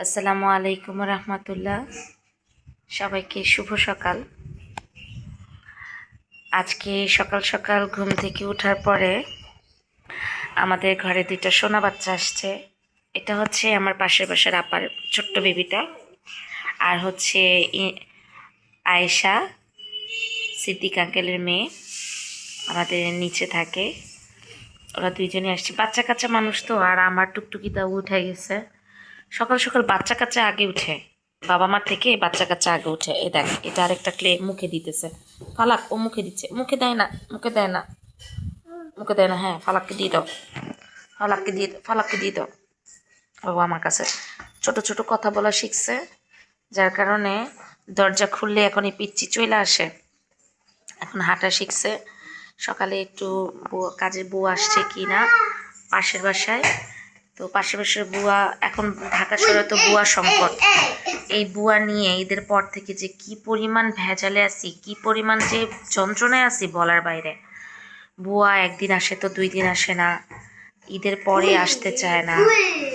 আসসালামু আলাইকুম রহমতুল্লাহ। সবাইকে শুভ সকাল। আজকে সকাল সকাল ঘুম থেকে ওঠার পরে আমাদের ঘরে দুইটা সোনা বাচ্চা আসছে। এটা হচ্ছে আমার পাশের বাসার আপার ছোট্ট বেবিটা, আর হচ্ছে আয়েশা, সিদ্দিক আঙ্কেলের মেয়ে, আমাদের নিচে থাকে। ওরা দুইজনে আসছে। বাচ্চা কাচ্চা মানুষ তো, আর আমার টুকটুকিটাও উঠে গেছে। সকাল সকাল বাচ্চা কাচ্চা আগে উঠে, বাবা মার থেকে বাচ্চা কাচ্চা আগে উঠে। এই দেখ, এটা আরেকটা ক্লে মুখে দিতেছে। ফালাক ও মুখে দিচ্ছে, মুখে দেয় না, মুখে দেয় না, মুখে দেয় না। হ্যাঁ, ফালাককে দিয়ে দাও, ফালাককে দিয়ে দাও, ফালাককে দিয়ে দাও। ও আমার কাছে ছোট ছোট কথা বলা শিখছে, যার কারণে দরজা খুললে এখন এই পিচ্চি চলে আসে। এখন হাঁটা শিখছে। সকালে একটু কাজের বউ আসছে কি না পাশের বাসায়, তো পাশের বাসার বুয়া, এখন ঢাকা শহরে তো বুয়া সংকট। এই বুয়া নিয়ে ঈদের পর থেকে যে কি পরিমাণ ভেজালে আছি, কি পরিমাণ যে যন্ত্রণায় আছি বলার বাইরে। বুয়া একদিন আসে তো 2 দিন আসে না, ঈদের পরে আসতে চায় না,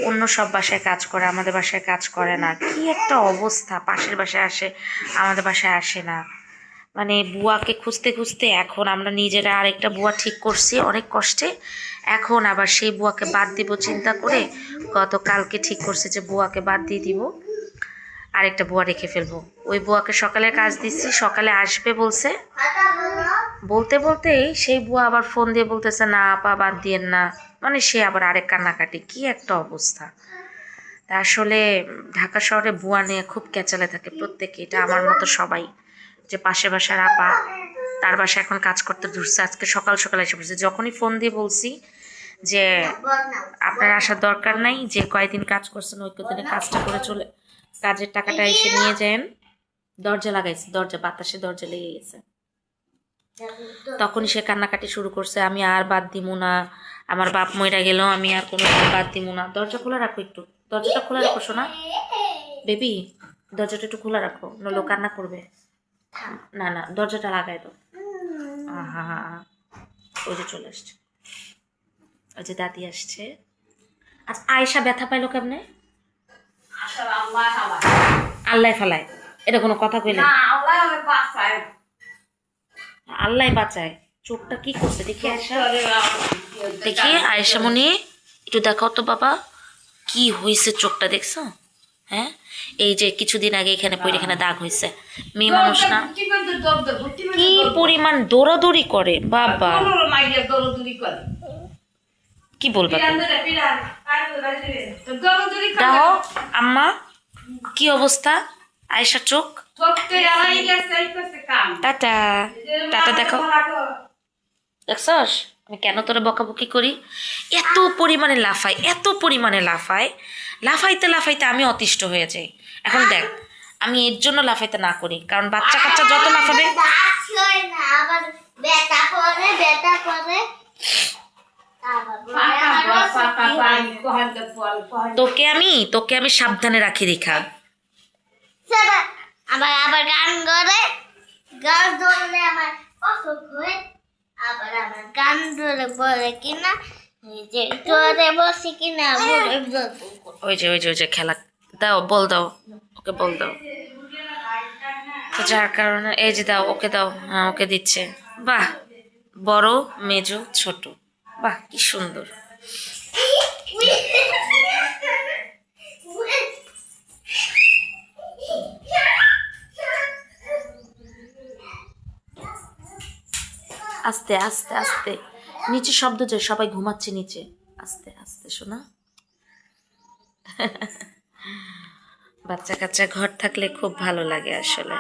অন্য সব বাসায় কাজ করে, আমাদের বাসায় কাজ করে না। কি একটা অবস্থা, পাশের বাসায় আসে, আমাদের বাসায় আসে না। মানে বুয়াকে খুঁজতে খুঁজতে এখন আমরা নিজেরা আরেকটা বুয়া ঠিক করছি অনেক কষ্টে। এখন আবার সেই বুয়াকে বাদ দিব চিন্তা করে গতকালকে ঠিক করছে যে বুয়াকে বাদ দিয়ে দিব, আরেকটা বুয়া রেখে ফেলবো। ওই বুয়াকে সকালে কাজ দিচ্ছি, সকালে আসবে বলছে। বলতে বলতেই সেই বুয়া আবার ফোন দিয়ে বলতেছে না আপা বাদ দিয়েন না। মানে সে আবার আরেক কান্নাকাটি, কি একটা অবস্থা। তা আসলে ঢাকা শহরে বুয়া নিয়ে খুব ক্যাচালে থাকে প্রত্যেকে, এটা আমার মতো সবাই। যে পাশে বাসার আপা, তার বাসায় এখন কাজ করতে ধরছে, আজকে সকাল সকাল এসে পড়ছে। যখনই ফোন দিয়ে বলছি যে আপনার আসার দরকার নাই, যে কয়েকদিন কাজ করছেন ওই কদিনে কাজটা করে চলে, কাজের টাকাটা এসে নিয়ে যান, দরজা লাগাইছে, দরজা বাতাসে দরজা লেগে গেছে। তখনই সে কান্নাকাটি শুরু করছে, আমি আর বাদ দিব না, আমার বাপ মইরা গেল, আমি আর কোনো বাদ দিব না। দরজা খোলা রাখো, একটু দরজাটা খোলা রাখো শোনা, বেবি দরজাটা একটু খোলা রাখো, নইলে কান্না করবে। না না, দরজাটা লাগাই দাও। হা হা, ওই যে চলে আসছে, ওই যে দাদি আসছে। আচ্ছা, আয়েশা ব্যথা পাইলো কেমনে? আল্লাহ ফালায়, এটা কোনো কথা কইলে? আল্লাহ বাঁচায়। চোখটা কি করছে দেখি আয়েশা, দেখি আয়েশা মনি, একটু দেখাও তো বাবা কি হয়েছে চোখটা, দেখছো? হ্যাঁ, এই যে কিছুদিন আগে এখানে পড়ে এখানে দাগ হয়েছে। মেয়ে মানুষ না, কি পরিমাণ দৌড়াদৌড়ি করে বাবা, কি বলবা? দেখো আম্মা কি অবস্থা আয়েশার চোখ। টাটা, টাটা দেখো। দেখছস আমি কেন তোরা বকাবকি করি? এত পরিমাণে লাফাই, এত পরিমাণে লাফাই, লাফাইতে লাফাইতে আমি অতিষ্ঠ হয়ে যাই। এখন দেখ, আমি এর জন্য লাফাইতে না করি, কারণ বাচ্চা কাচ্চা যত লাফাবে। তোকে আমি সাবধানে রাখি রেখা। আবার আবার গান করে, গান ধরলে আমার অসুখ হয়। আবার আমার গান ধরে বলে কিনা যে তোরে বসে কিনা ওই যে ওই যে ওই যে খেলা দাও, বল দাও, ওকে বল দাও। তো যার কারণে এই যে দাও, ওকে দাও। হ্যাঁ, ওকে দিচ্ছে। বাহ, বড় মেজো ছোট, বাহ কি সুন্দর। আস্তে আস্তে আস্তে, নিচে শব্দ যায়, সবাই ঘুমাচ্ছে নিচে। আস্তে আস্তে শোনা। বাচ্চা কাচ্চা ঘর থাকলে খুব ভালো লাগে আসলে।